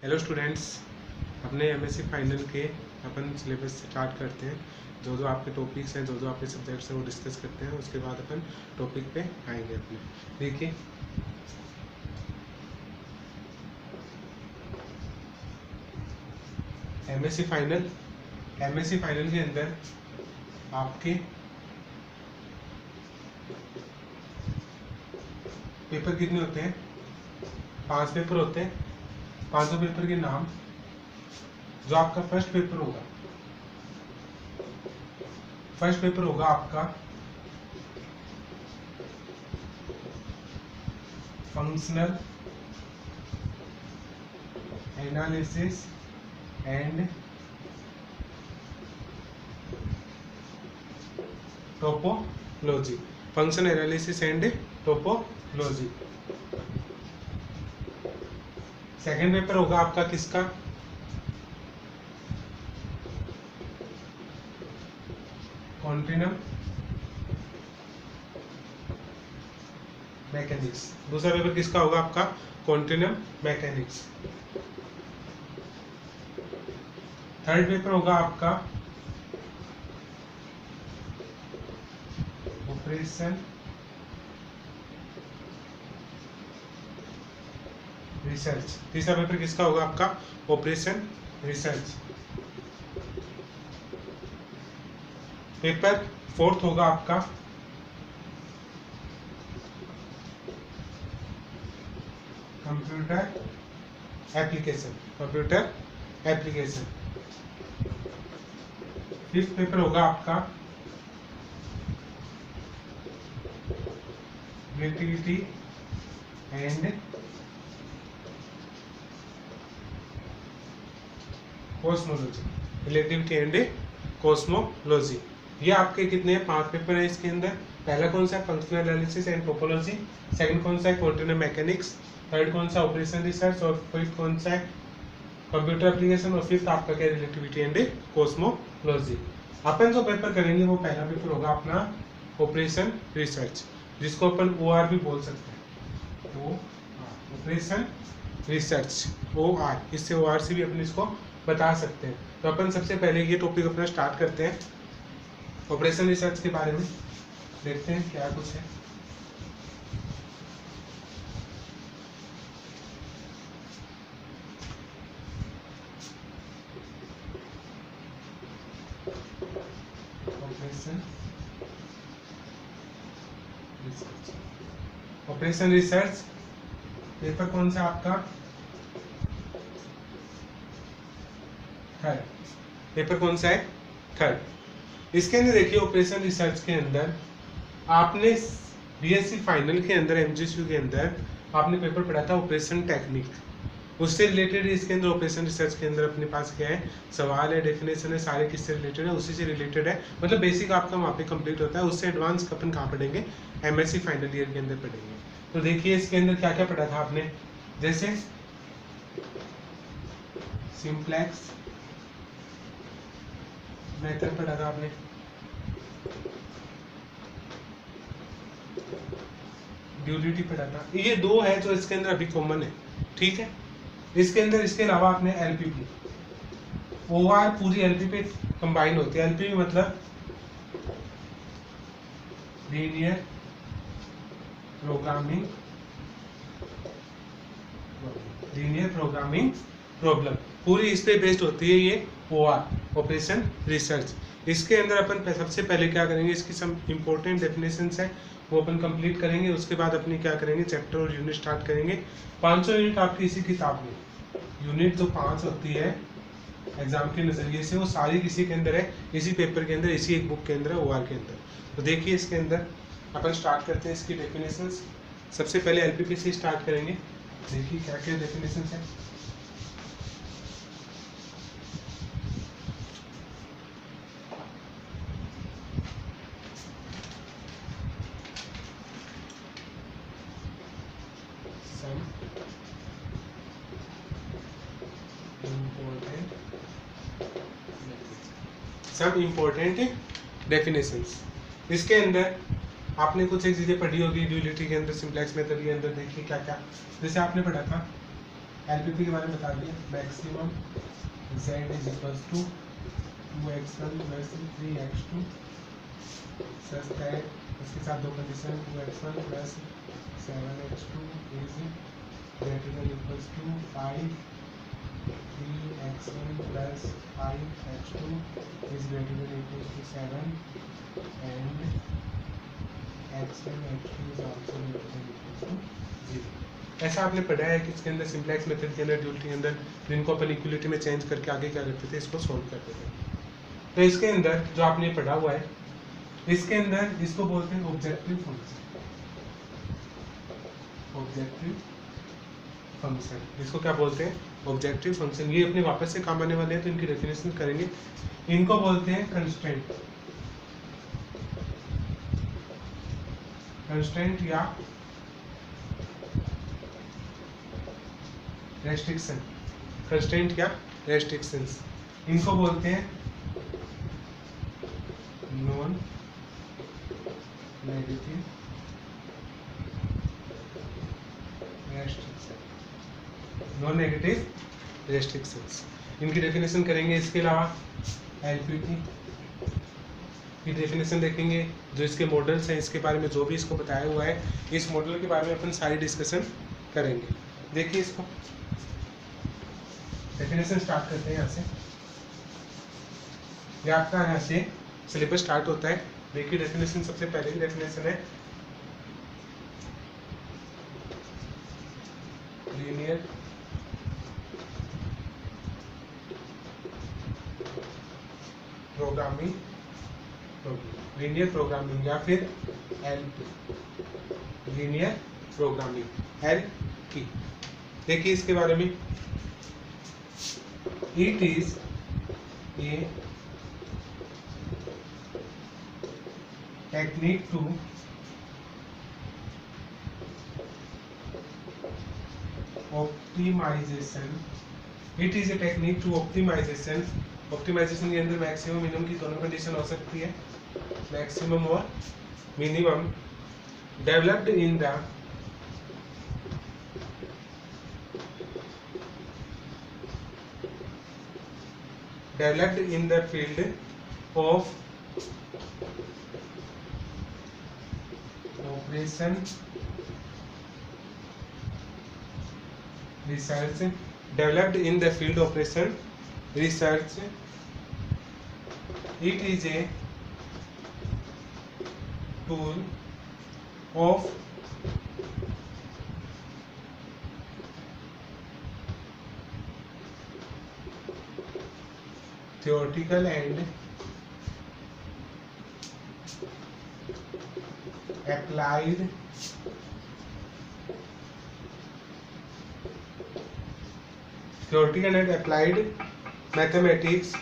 Hello students, अपने MSc final के अपन syllabus start करते हैं। जो जो आपके टॉपिक्स हैं, जो जो आपके सब्जेक्ट्स हैं वो डिस्कस करते हैं। उसके बाद अपन टॉपिक पे आएंगे अपने। देखिए, एमएससी फाइनल के अंदर आपके पेपर कितने होते हैं? 5 पेपर होते हैं। 5 पेपर के नाम। जो आपका फर्स्ट पेपर होगा आपका functional analysis and topology. Function analysis and topology. Second paper होगा आपका किसका? Continuum mechanics. दूसरा पेपर किसका होगा आपका? Continuum mechanics. थर्ड पेपर होगा आपका ऑपरेशन रिसर्च। तीसरा पेपर किसका होगा आपका? Operation research. पेपर फोर्थ होगा आपका कंप्यूटर एप्लीकेशन। फिफ्थ पेपर होगा आपका रिलेटिविटी एंड कॉस्मोलॉजी। ये आपके कितने 5 पेपर है इसके अंदर। पहला कौन सा है? Functional analysis and topology. Second कौन सा है? Quantum mechanics. थर्ड कौन सा? Operation research. और फिफ्थ कौन सा है? Computer application. और फिफ्थ आपका क्या? Relativity and cosmology. अपन जो पेपर करेंगे वो पहला पेपर होगा अपना ऑपरेशन रिसर्च, जिसको अपन OR भी बोल सकते हैं। ऑपरेशन रिसर्च OR, इससे OR से भी अपन इसको बता सकते हैं। तो अपन सबसे पहले ये टॉपिक अपना स्टार्ट करते हैं। ऑपरेशन रिसर्च के बारे में देखते हैं क्या कुछ है। ऑपरेशन रिसर्च पेपर कौन सा आपका? थर्ड। पेपर कौन सा है? थर्ड। इसके अंदर देखिए, ऑपरेशन रिसर्च के अंदर आपने बीएससी फाइनल के अंदर एमजीक्यू के अंदर आपने पेपर पढ़ा था ऑपरेशन टेक्निक। उससे रिलेटेड इसके अंदर ऑपरेशन रिसर्च के अंदर अपने पास क्या है? सवाल है, डेफिनेशन है, सारे किससे रिलेटेड है? उसी से रिलेटेड है। मतलब बेसिक आपका वहाँ पे कंप्लीट होता है। उससे एडवांस अपन कहाँ पढ़ेंगे? एमएससी फाइनल ईयर के अंदर पढ़ेंगे। तो देखिए, इसके अंदर क्या क्या पढ़ा था आपने। जैसे सिंप्लेक्स मेथड पढ़ा था आपने, ड्यूलिटी पढ़ा था। ये दो है जो इसके अंदर अभी कॉमन है, ठीक है। इसके अंदर इसके अलावा आपने एलपीपी, OR पूरी एलपी पे कंबाइन होती है। एलपीपी मतलब लीनियर प्रोग्रामिंग प्रॉब्लम, पूरी इस पे बेस्ड होती है ये OR, ऑपरेशन रिसर्च। इसके अंदर अपन सबसे पहले क्या करेंगे? इसकी सम इम्पोर्टेंट डेफिनेशंस है वो अपन कंप्लीट करेंगे। उसके बाद अपनी क्या करेंगे? चैप्टर और यूनिट स्टार्ट करेंगे। 500 यूनिट आपकी इसी किताब में, यूनिट जो 5 होती है एग्जाम के नज़रिए से, वो सारी किसी के अंदर है, इसी पेपर के अंदर, इसी एक बुक के अंदर है, OR के अंदर। तो देखिए, इसके अंदर अपन स्टार्ट करते हैं इसकी डेफिनेशंस। सबसे पहले एलपीपी से स्टार्ट करेंगे। देखिए क्या क्या डेफिनेशंस है। सब इम्पोर्टेंट डेफिनेशंस। इसके अंदर आपने कुछ एक चीज़ें पढ़ी होगी ड्यूलिटी के अंदर, सिंप्लेक्स मेथड के अंदर। देखिए क्या क्या, जैसे आपने पढ़ा था एलपीपी के बारे में बता दिया, maximum z is equals to 2x1 plus 3x2 such that इसके साथ दो condition 2x1 plus 7x2 is greater than equals to 5 3x1 plus 5x2 is greater than equals to 7 and x1 x2 is also greater than equals to 0. ऐसा आपने पढ़ा है कि इसके अंदर सिंप्लेक्स मेथड के अंदर ड्यूलिटी के अंदर जिनको अपन इक्वलिटी में चेंज करके आगे क्या करते थे, इसको सोल्व करते थे। तो इसके अंदर जो आपने पढ़ा हुआ है, इसके अंदर इसको बोलते हैं ऑब्जेक्टिव फंक्शन। ऑब्जेक्टिव फंक्शन इसको क्या बोलते हैं? Objective function. ये अपने वापस से काम आने वाले हैं तो इनकी डेफिनेशन करेंगे। इनको बोलते हैं कंस्ट्रेंट। कंस्ट्रेंट या रेस्ट्रिक्शन। कंस्ट्रेंट या रेस्ट्रिक्शंस इनको बोलते हैं non negative restriction. Non negative restrictions इनकी डेफिनेशन करेंगे। इसके अलावा एलपीटी की डेफिनेशन देखेंगे। जो इसके मॉडल्स हैं, इसके बारे में जो भी इसको बताया हुआ है, इस मॉडल के बारे में अपन सारी डिस्कशन करेंगे। देखिए इसको डेफिनेशन स्टार्ट करते हैं यहाँ से। ये आपका यहाँ से सिलेबस स्टार्ट होता है। देखिए डेफिनेशन, सबसे पहले की डेफिनेशन है लीनियर प्रोग्रामिंग, लीनियर प्रोग्रामिंग या फिर एलपी, लीनियर प्रोग्रामिंग एल की। देखिए इसके बारे में, it is a technique to optimization. It is a technique to optimization. Optimization के अंदर मैक्सिमम मिनिमम की दोनों कंडीशन हो सकती है, मैक्सिमम और minimum. Developed in the field of operation research. Developed in the field of operation research. It is a tool of theoretical and applied theoretical and applied mathematics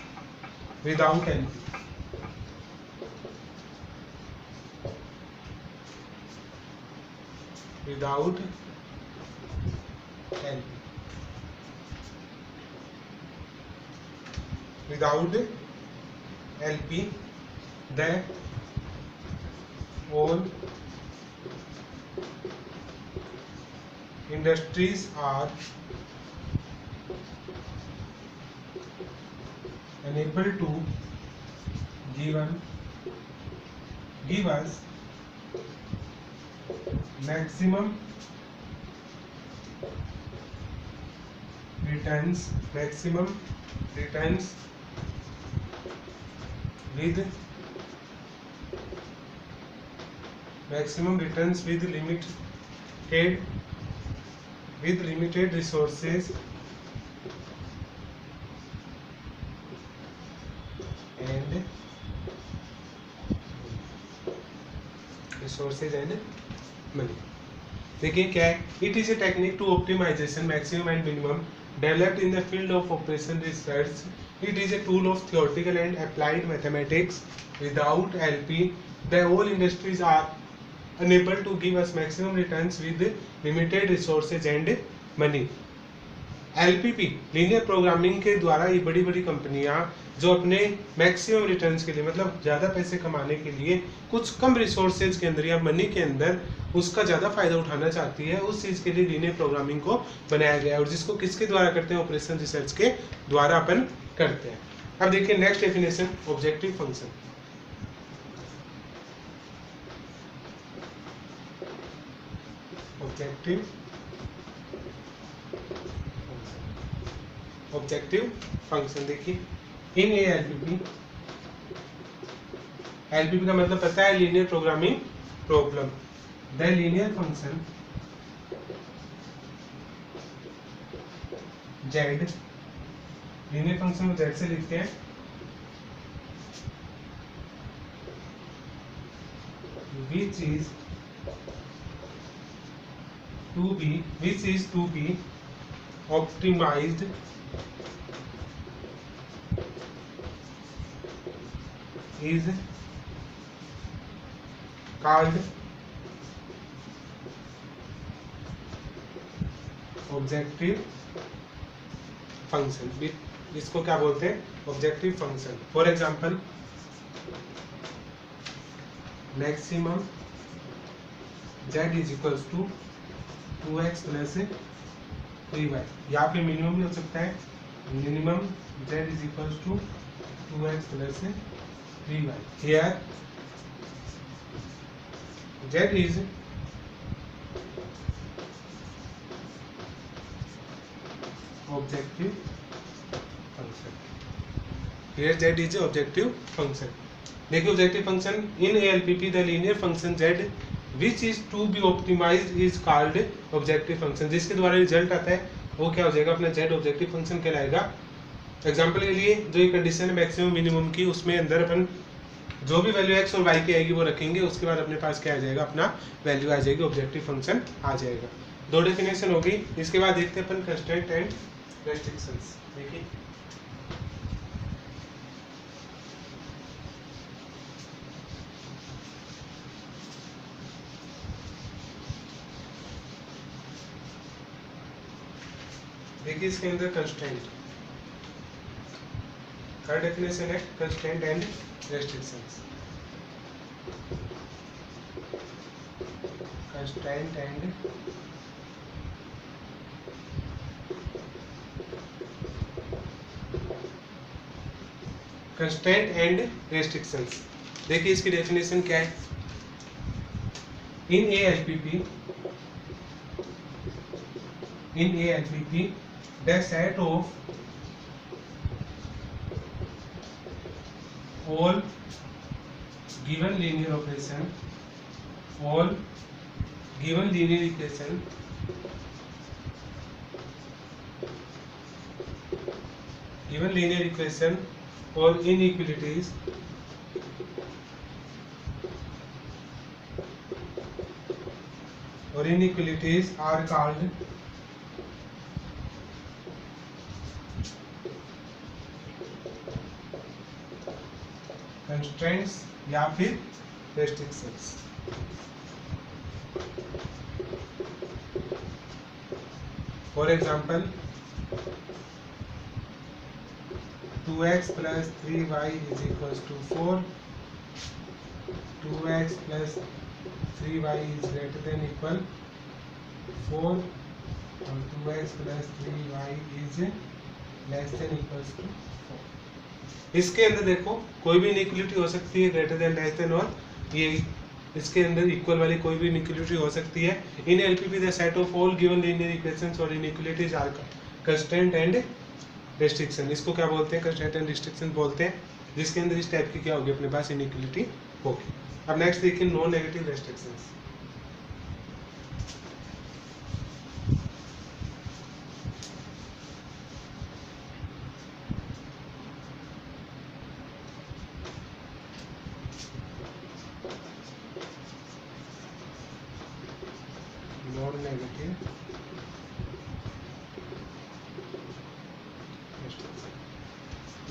without LP. Without LP. Without LP, the all industries are unable to give us maximum returns with limited resources and money. देखिए क्या है, it is a technique to optimization maximum and minimum developed in the field of operation research. It is a tool of theoretical and applied mathematics without LP. The whole industries are unable to give us maximum returns with limited resources and money. LPP linear programming के द्वारा ये बड़ी बड़ी कंपनियां जो अपने maximum returns के लिए मतलब ज़्यादा पैसे कमाने के लिए कुछ कम रिसोर्सेज के अंदर या मनी के अंदर उसका ज़्यादा फायदा उठाना चाहती है, उस चीज़ के लिए लीनियर प्रोग्रामिंग को बनाया गया है और जिसको किसके द्वारा करते हैं, ऑपरेशन रिसर्च के द्वारा अपन करते हैं। अब देखिए next definition, objective function. Objective function देखिए इन ए एलपीपी, एलपीपी का मतलब पता है linear programming problem. The linear function Z, linear function को जेड से लिखते हैं, which is to be optimized is called objective function. इसको क्या बोलते हैं, objective function. For example maximum z is equals to 2x plus 3y, या फिर मिनिमम भी हो सकता है, minimum z is equals to 2x plus 3y। Here z is objective function, here z is objective function. देखिए objective function in LPP the linear function z which is to be optimized is called objective function. जिसके द्वारा result आता है वो क्या हो जाएगा, अपना z ऑब्जेक्टिव फंक्शन कहलाएगा। एग्जांपल के लिए जो ये कंडीशन है मैक्सिमम मिनिमम की, उसमें अंदर अपन जो भी वैल्यू x और y की आएगी वो रखेंगे, उसके बाद अपने पास क्या आ जाएगा, अपना वैल्यू आ जाएगी, ऑब्जेक्टिव फंक्शन आ जाएगा। दो डेफिनेशन हो गई। इसके बाद देखते हैं अपन कंस्ट्रेंट एंड रेस्ट्रिक्शंस। देखिए देखिए इसके अंदर कंस्ट्रेंट, थर्ड डेफिनेशन है constraint and restrictions. Constraint and constraint and restrictions. देखिए इसकी डेफिनेशन क्या है, in a LPP the set of all given linear operation, all given linear equation or inequalities are called constraints या फिर restrictions. For example 2x plus 3y is equals to 4, 2x plus 3y is greater than equal 4 और 2x plus 3y is less than equals to 4। इसके अंदर देखो कोई भी inequality हो सकती है, ग्रेटर देन, लेस देन, और ये इसके अंदर इक्वल वाली कोई भी इनइक्वालिटी हो सकती है। In LPP the set of all given linear equations और inequalities are constraint and restriction. इसको क्या बोलते हैं, कंस्ट्रेंट एंड रिस्ट्रिक्शन बोलते हैं, जिसके अंदर इस टाइप की क्या होगी, अपने पास इनइक्वालिटी होगी। अब नेक्स्ट देखिए non negative restrictions.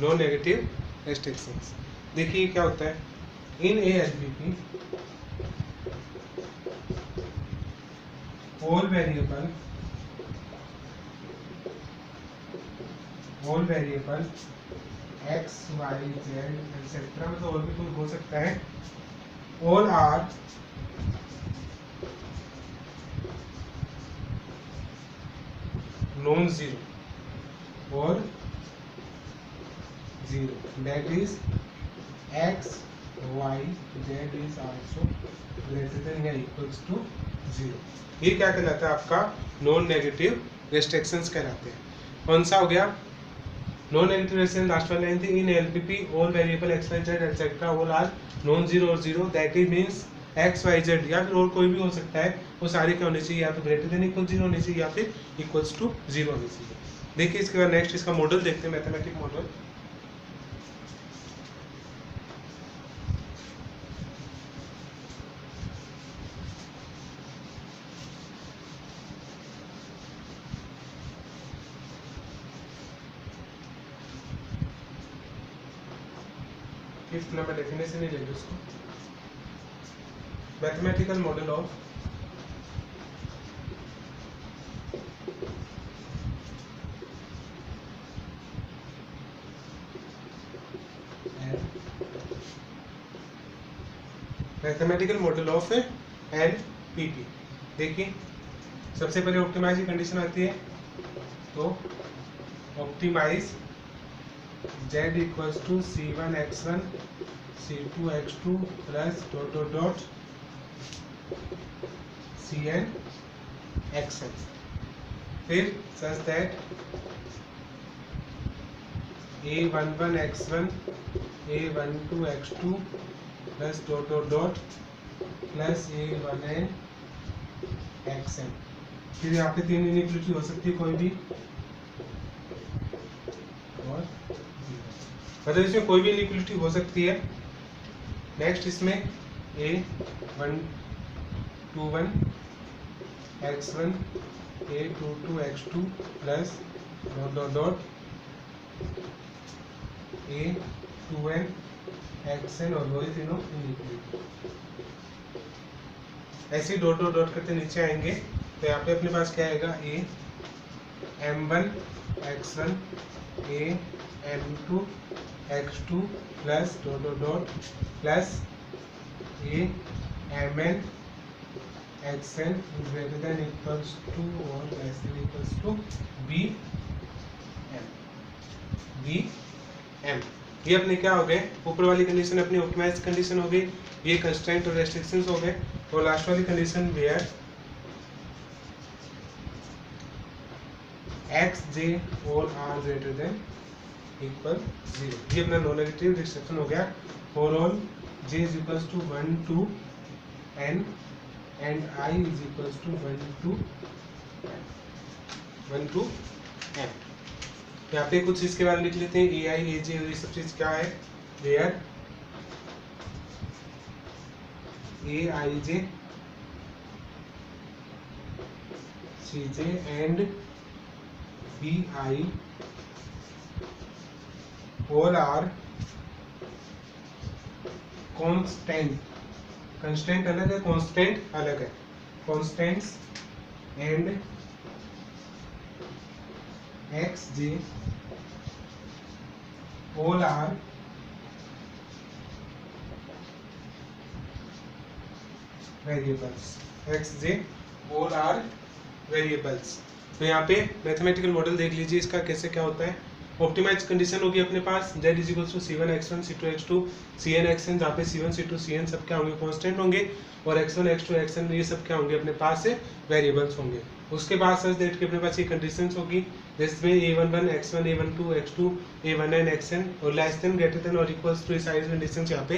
Non negative restrictions. देखिए क्या होता है, in a LPP all variable all variable X Y Z etcetera, मतलब और भी कोई हो सकता है, ऑल आर नॉन जीरो और zero, that is X Y Z is also greater than या इक्वल्स टू जीरो। ये क्या कहलाता है? आपका नॉन नेगेटिव रेस्ट्रिक्शंस कहलाते हैं। कौन सा हो गया? नॉन नेगेटिव रेस्ट्रिक्शन लास्ट वाली लाइन थी, in LPP all variable X Y Z etcetera all are non zero और zero, that is means X Y Z या फिर और कोई भी हो सकता है, वो सारे क्या होने चाहिए? या तो ग्रेटर देन इक्वल जीरो होने चाहिए या फिर इक्वल्स टू जीरो होने चाहिए। देखिए इसके बाद नेक्स्ट इसका मॉडल देखते हैं, mathematic model. Fifth number definition ही ले लो इसको, mathematical model of mathematical model of LPP. देखिए सबसे पहले ऑप्टिमाइज की कंडीशन आती है, तो optimize z equals to c1x1 c2x2 plus dot dot dot cnxn, फिर such that a11x1 a12x2 plus dot dot dot plus a1n xn। फिर यहाँ पे तीन इनइक्वालिटी हो सकती है कोई भी, और मतलब इसमें कोई भी इनइक्वालिटी हो सकती है। नेक्स्ट इसमें a121 x1 a22 x2 plus dot dot dot a2n xn और वही तीनों इनइक्वालिटी। ऐसे ही डॉट डॉट डॉट करते नीचे आएंगे, तो यहाँ पे अपने पास क्या आएगा? a m1 x1 a m2 x2 plus dot dot dot plus a mn xn greater than equals to और less than equals to b m। ये अपने क्या हो गए? ऊपर वाली कंडीशन अपनी ऑप्टिमाइज्ड कंडीशन हो गई, ये कंस्ट्रेंट और रेस्ट्रिक्शंस हो गए, और लास्ट वाली condition where x j all are greater than equal zero, ये अपना नॉन नेगेटिव रिस्ट्रिक्शन हो गया। For all j is equals to 1 to n and i is equals to 1 to n। यहाँ पे कुछ इसके बारे में लिख लेते हैं, ए आई ए जे ये सब चीज क्या है? Where a i j c j and b i all are constant. Constant अलग है, कांस्टेंट अलग है। Constants and x j all are variables, x j all are variables. तो यहाँ पे मैथमेटिकल मॉडल देख लीजिए इसका कैसे क्या होता है। ऑप्टिमाइज कंडीशन होगी अपने पास z is equal to c1 x1 c2 x2 cn xn, जहाँ पे c1 c2 cn सब क्या होंगे? कांस्टेंट होंगे, और x1 x2 xn ये सब क्या होंगे? अपने पास से वेरिएबल्स होंगे। उसके बाद सच दैट के अपने पास ये कंडीशंस होगी जिसमें a11 x1 a12 x2 a1n xn और लेस देन ग्रेटर देन और इक्वल्स टू सारी कंडीशंस यहाँ पे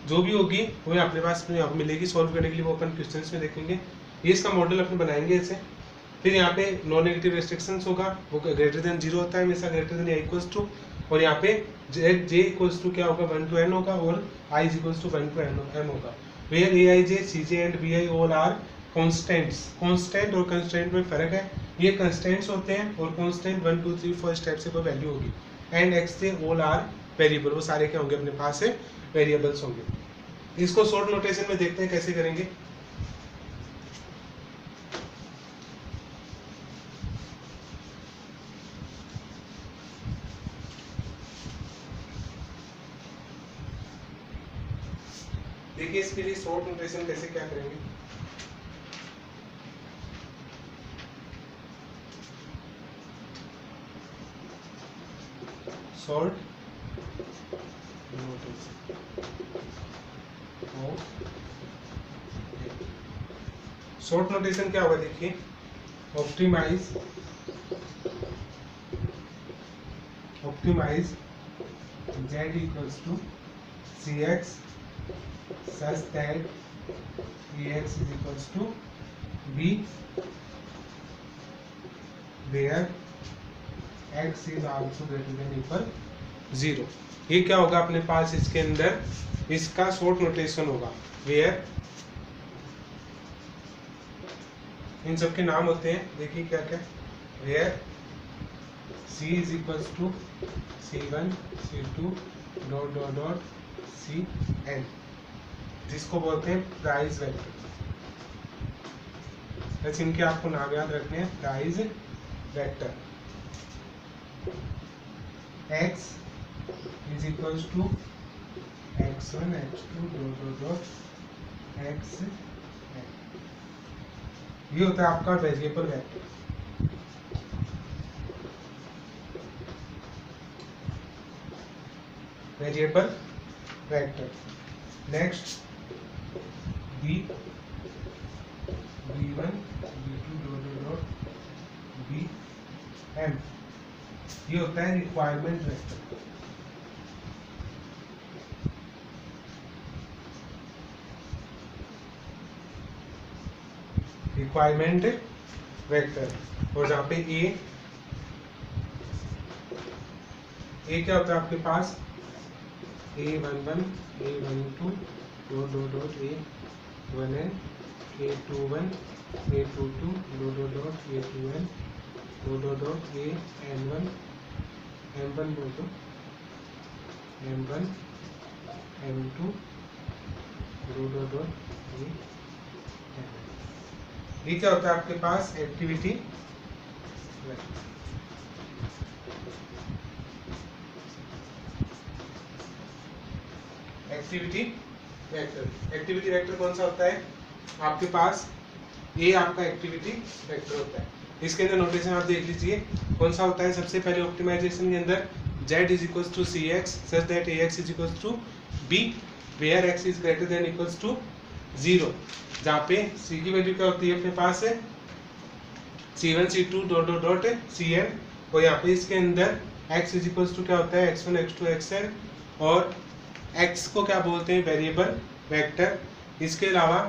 जो भी होगी वो अपने पास यहाँ पे मिलेगी। सॉल्व करने के लिए वो अपन क्वेश्चंस में देखेंगे, ये इसका मॉडल अपन बनाएंगे ऐसे। फिर यहाँ पे नॉन नेगेटिव रेस्ट्रिक्शंस होगा, वो ग्रेटर देन जीरो होता है हमेशा, ग्रेटर देन या इक्वल्स टू, और यहाँ पे जे इक्वल्स टू क्या होगा? 1 to n होगा, और i is equals to 1 to m होगा। Where a i j c j and b i all are constants. Constant और कंस्टेंट में फर्क है, ये कंस्टेंट्स होते हैं और कॉन्स्टेंट 1 2 3 4 स्टेप से कोई वैल्यू होगी, and x j all are variable, वो सारे क्या होंगे? अपने पास से वेरिएबल्स होंगे। इसको शॉर्ट नोटेशन में देखते हैं कैसे करेंगे। देखिए इसके लिए शॉर्ट नोटेशन कैसे क्या करेंगे। शॉर्ट नोटेशन शॉर्ट नोटेशन क्या होगा, देखिए optimise z equals to cx such that ax is equals to b where x is also greater than equal 0। ये क्या होगा अपने पास, इसके अंदर इसका शॉर्ट नोटेशन होगा वेयर, इन सब के नाम होते हैं, देखिए क्या क्या, where c is equals to c1 c2 dot dot dot cn, जिसको बोलते हैं प्राइस वेक्टर। बस इनके आपको नाम याद रखने हैं, price vector. x is equals to x1 x2 dot dot dot xn, ये होता है आपका variable vector. Variable vector. Next b1 b2 dot dot bm, ये होता है रिक्वायरमेंट वेक्टर। Requirement vector. और जहाँ पे ए क्या होता है आपके पास, a11 a12 dot dot dot a1n a21 a22 dot dot dot a2n dot dot dot an1 m1 बोल दो m1 m2 dot dot dot a। ये क्या होता है आपके पास, एक्टिविटी वेक्टर। एक्टिविटी वेक्टर कौन सा होता है आपके पास, ये आपका एक्टिविटी वेक्टर होता है। इसके अंदर नोटेशन आप देख लीजिए कौन सा होता है। सबसे पहले ऑप्टिमाइजेशन के अंदर z is equals to cx such that ax is equals to b where x is greater than equals to 0, जहाँ पे c की वैल्यू क्या होती है अपने पास है c1 c2 dot dot dot cn, और यहाँ पे इसके अंदर x इज इक्वल्स टू क्या होता है x1 x2 xn, और x को क्या बोलते हैं वेरिएबल वेक्टर। इसके अलावा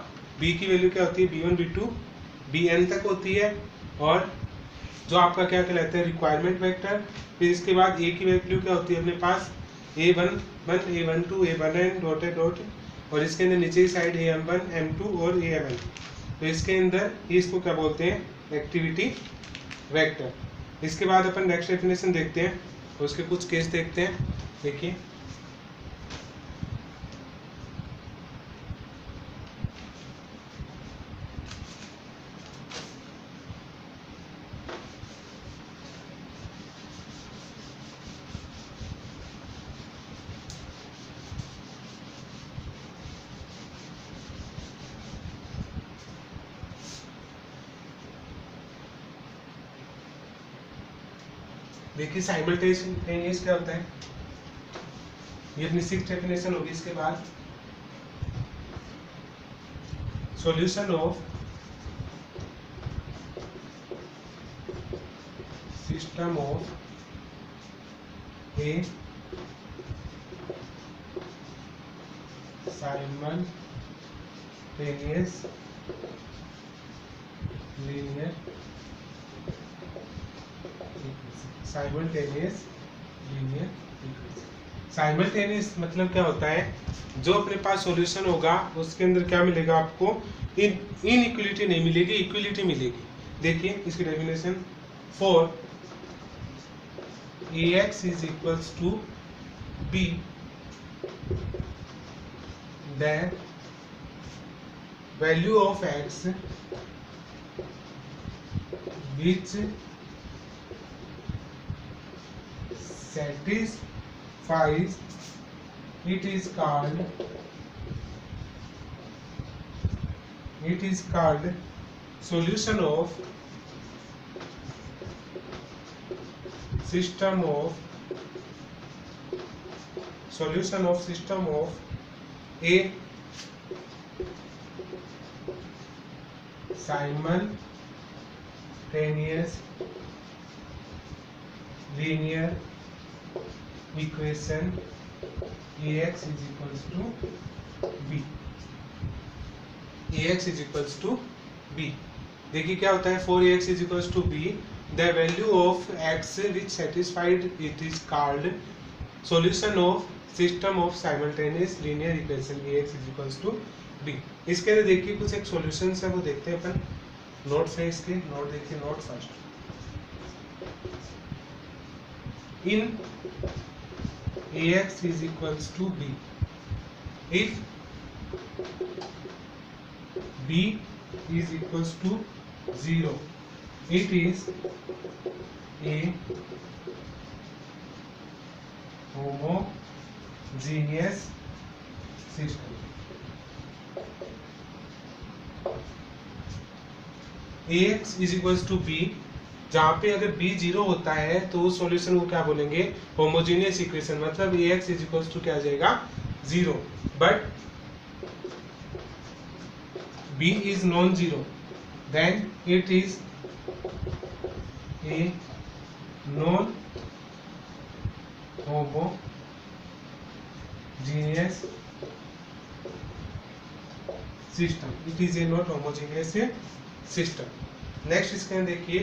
b की वैल्यू क्या होती है b1 b2 bn तक होती है, और जो आपका क्या कहलाता है रिक्वायरमेंट वेक्टर। फिर इसके बाद a की वैल्यू क्या होती है अपने पास a11 a12 a1n dot dot, और इसके अंदर नीचे की साइड am1 m2 और am। तो इसके अंदर इसको क्या बोलते हैं एक्टिविटी वेक्टर। इसके बाद अपन नेक्स्ट डेफिनेशन देखते हैं, उसके कुछ केस देखते हैं। देखिए देखिए साइमल्टेनियस क्या होता है, ये अपनी 6th डेफिनेशन होगी। इसके बाद solution of system of A simultaneous linear simultaneous मतलब क्या होता है, जो अपने पास सॉल्यूशन होगा उसके अंदर क्या मिलेगा आपको, इनइक्वलिटी नहीं मिलेगी, इक्वलिटी मिलेगी। देखिए इसकी definition, for ax is equals to b then value of x which satisfies it is called it is called solution of system of a simultaneous linear equation ax is equals to b. ax is equals to b. देखिए क्या होता है, for ax is equals to b, the value of x which satisfied it is called solution of system of simultaneous linear equation ax is equals to b. इसके अंदर देखिए कुछ एक solutions है, वो देखते हैं अपन. नोट्स है इसके, नोट देखिए, node first. In ax is equals to b, if b is equals to 0, it is a homogeneous system. ax is equals to b, जहाँ पे अगर b 0 होता है तो उस सॉल्यूशन को क्या बोलेंगे, होमोजेनियस इक्वेशन. मतलब ax इज इक्वल्स टू क्या आ जाएगा, 0. But b is non zero, then it is a non homogeneous system. It is a not homogeneous system. Next इसके अंदर देखिए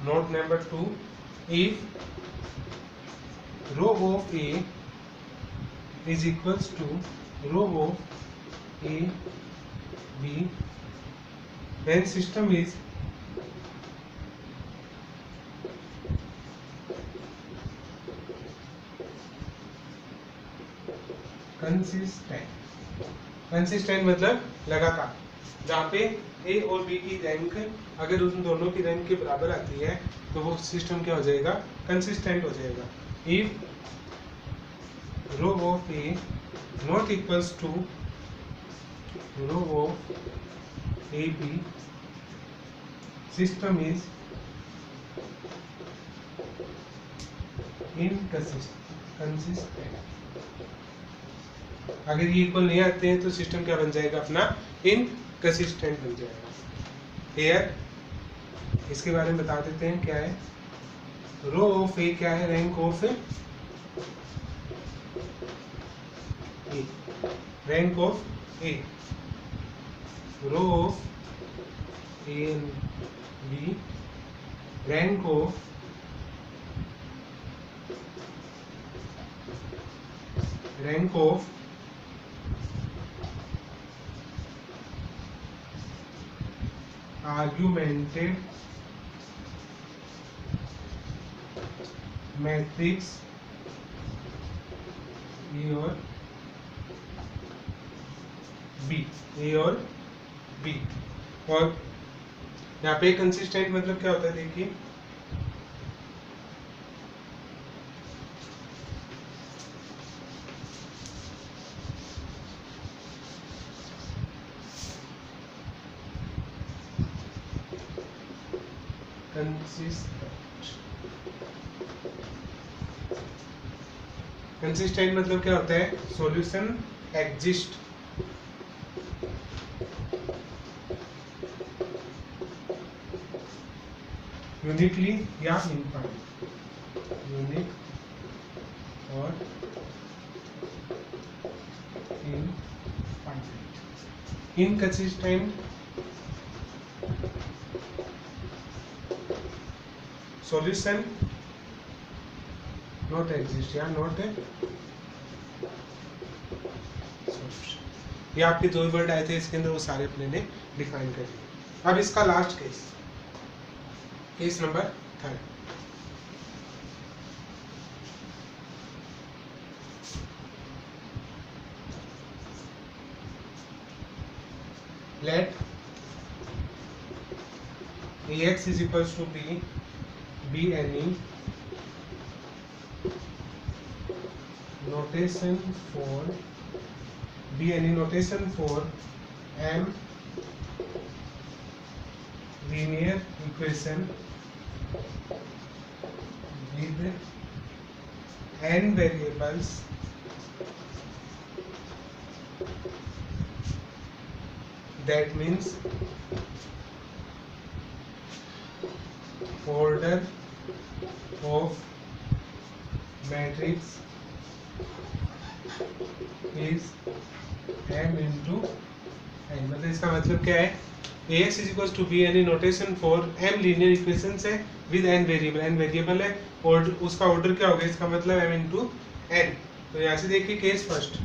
note number 2, if rho of a is equals to rho of a b, then system is consistent. consistent मतलब लगातार. जहाँ पे ए और B की rank अगर उन दोनों की रैंक के बराबर आती है तो वो सिस्टम क्या हो जाएगा, कंसिस्टेंट हो जाएगा. If row of a not equals to row of A b, system is inconsistent. अगर ये इक्वल नहीं आते हैं तो सिस्टम क्या बन जाएगा अपना, इनकंसिस्टेंट बन जाएगा. एयर इसके बारे में बता देते हैं क्या है. रो ऑफ ए क्या है, rank of a, rank of a. Rho of a and b, rank of argumented matrix a और बी, ए और बी. और यहाँ पे कंसिस्टेंट मतलब क्या होता है, देखिए कंसिस्टेंट मतलब क्या होता है, सॉल्यूशन एग्जिस्ट यूनिकली या इनफाइनाइट, यूनिक और infinite. Inconsistent solution not exist या नॉट ए सॉल्यूशन. ये आपके दो वर्ड आए थे इसके अंदर, वो सारे अपने ने डिफाइन कर दिए. अब इसका last case, case number 3. Let ax is equals to b, be any notation for be any notation for m linear equation with n variables that means order of matrix is m into n। मतलब इसका मतलब क्या है, Ax is equals to b any notation for m linear equations है with n variable है और उसका order क्या होगा, इसका मतलब m into n। तो यहाँ से देखिए केस फर्स्ट,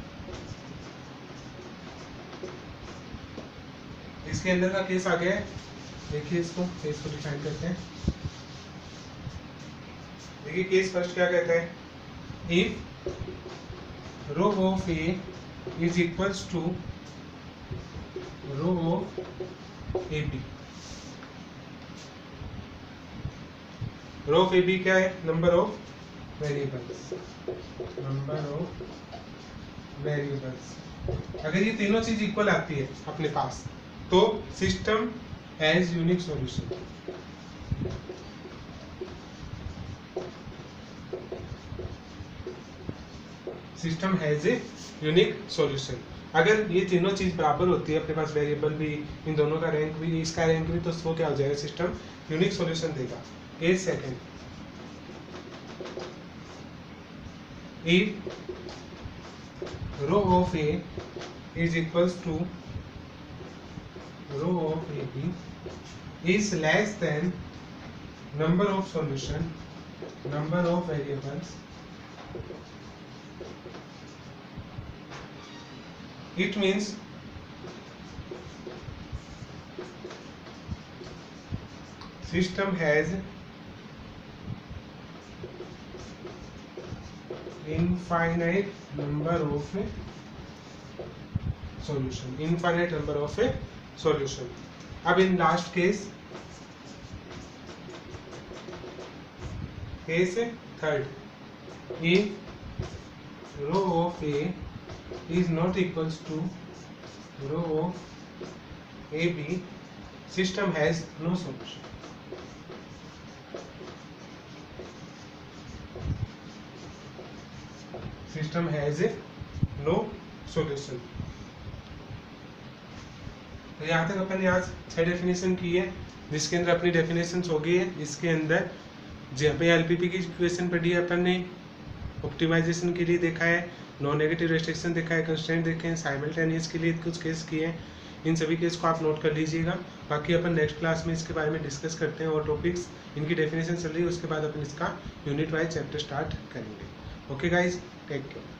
इसके अंदर का केस आ गया है। देखिए इसको केस को डिफाइन करते हैं। देखिए केस फर्स्ट क्या कहता है, if row of A is equals to row of A b. Rho of A b क्या है, number of variables, number of variables. अगर ये तीनों चीज इक्वल आती है अपने पास तो system has unique solution. System has a unique solution. अगर ये तीनों चीज बराबर होती है, अपने पास वेरिएबल भी, इन दोनों का रैंक भी, इसका रैंक भी, तो वो क्या हो जाएगा, सिस्टम यूनिक सॉल्यूशन देगा। A second, if row of A is equals to row of A B is less than number of solution, number of variables, it means system has infinite number of solution, infinite number of solution। अब in last case, case third, if row of A is not equals to row of AB, system has no solution। System has no solution। तो यहाँ तक अपन ने आज 6 definition की है, जिसके अंदर अपनी डेफिनेशन हो गई है। इसके अंदर जहाँ पे एलपीपी की इक्वेशन पढ़ी है अपन ने, ऑप्टिमाइजेशन के लिए देखा है, नॉन नेगेटिव रेस्ट्रिक्शन देखा है, कंस्ट्रेंट देखे हैं, साइमल्टेनियस के लिए कुछ केस किए हैं। इन सभी केस को आप नोट कर लीजिएगा। बाकी अपन नेक्स्ट क्लास में इसके बारे में डिस्कस करते हैं और टॉपिक्स, इनकी डेफिनेशन चल रही है, उसके बाद अपन इसका यूनिट वाइज चैप्टर स्टार्ट करेंगे। Okay guys, take care.